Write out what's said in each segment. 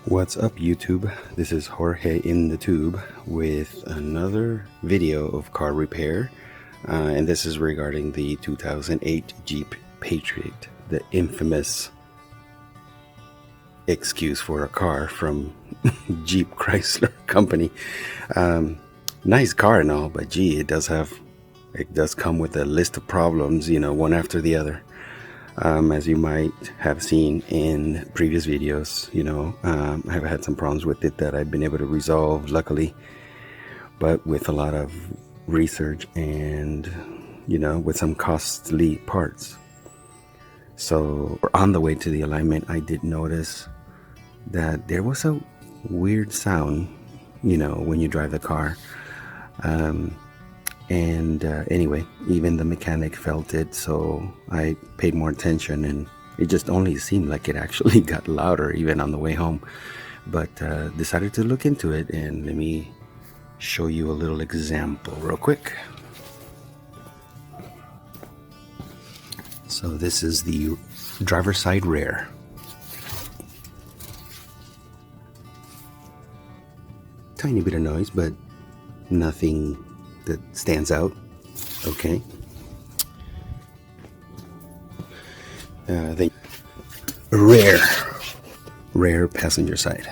What's up, YouTube? This is Jorge in the Tube with another video of car repair, and this is regarding the 2008 Jeep Patriot, the infamous excuse for a car from Jeep Chrysler Company. Nice car and all, but gee, it does come with a list of problems, one after the other. As you might have seen in previous videos, I've had some problems with it that I've been able to resolve, luckily, but with a lot of research and, with some costly parts. So on the way to the alignment, I did notice that there was a weird sound, when you drive the car. Anyway, even the mechanic felt it, so I paid more attention, and it just only seemed like it actually got louder even on the way home. But decided to look into it, and let me show you a little example real quick. So this is the driver's side rear. Tiny bit of noise, but nothing that stands out. Okay. The rear passenger side.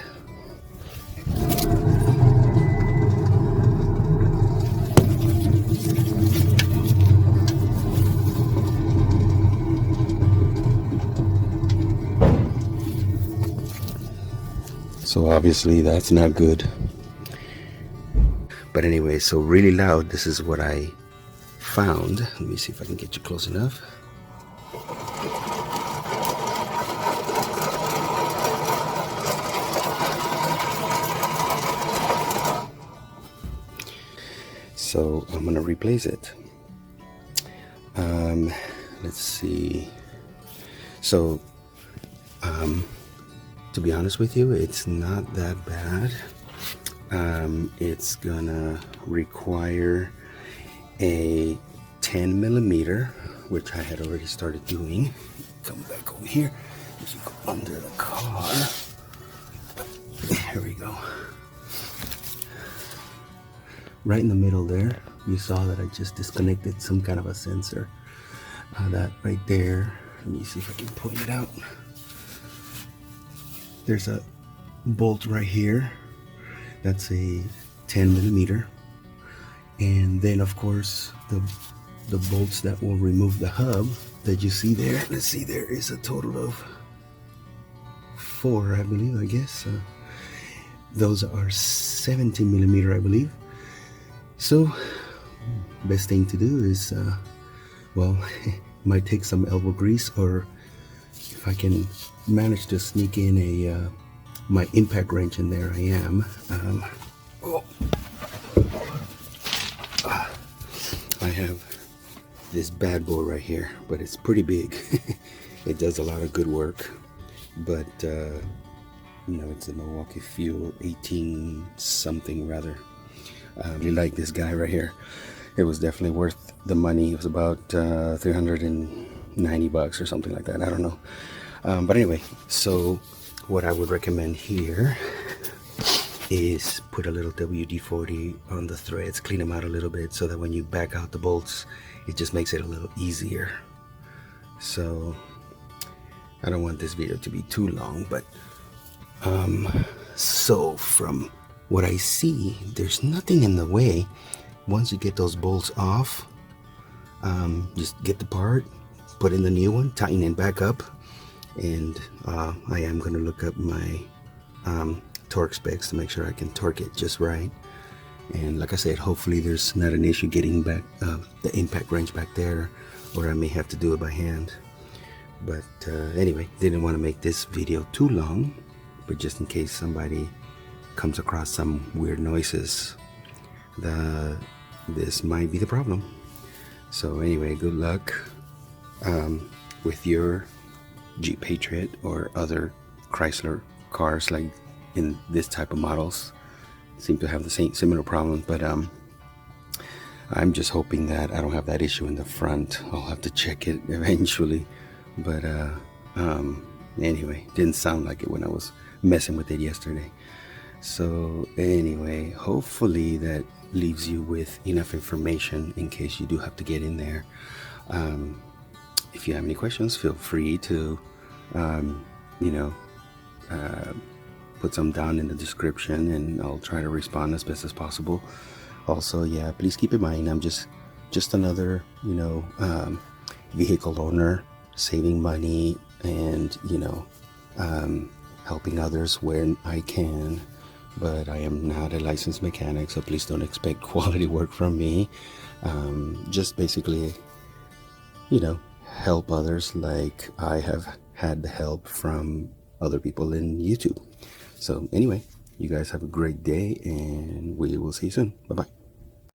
So obviously that's not good. But anyway, so really loud. This is what I found. Let me see if I can get you close enough. So I'm gonna replace it. Let's see. So to be honest with you, it's not that bad. It's gonna require a 10 millimeter, which I had already started doing. Come back over here. If you go under the car, here we go. Right in the middle there, you saw that I just disconnected some kind of a sensor. That right there, let me see if I can point it out. There's a bolt right here. That's a 10 millimeter, and then of course the bolts that will remove the hub that you see there. Let's see, there is a total of 4, I believe. I guess those are 17 millimeter, I believe. So best thing to do is well, might take some elbow grease, or if I can manage to sneak in a my impact wrench in there, I am. I have this bad boy right here, but it's pretty big. It does a lot of good work, but it's a Milwaukee Fuel 18 something rather. I really like this guy right here. It was definitely worth the money. It was about 390 bucks or something like that. I don't know. But anyway, so what I would recommend here is put a little WD-40 on the threads, clean them out a little bit, so that when you back out the bolts, it just makes it a little easier. So I don't want this video to be too long, but so from what I see, there's nothing in the way. Once you get those bolts off, just get the part, put in the new one, tighten it back up. And I am going to look up my torque specs to make sure I can torque it just right. And like I said, hopefully there's not an issue getting back the impact wrench back there, or I may have to do it by hand. But anyway, didn't want to make this video too long, but just in case somebody comes across some weird noises, this might be the problem. So anyway, good luck with your Jeep Patriot or other Chrysler cars, like in this type of models. Seem to have the same similar problems, but I'm just hoping that I don't have that issue in the front. I'll have to check it eventually, but anyway, didn't sound like it when I was messing with it yesterday. So anyway, hopefully that leaves you with enough information in case you do have to get in there. Um, if you have any questions, feel free to, um, you know, uh, put some down in the description, and I'll try to respond as best as possible. Also, yeah, please keep in mind I'm just another, vehicle owner, saving money, and helping others where I can. But I am not a licensed mechanic, so please don't expect quality work from me. Just basically, help others like I have had the help from other people in YouTube. So anyway, you guys have a great day, and we will see you soon. Bye bye.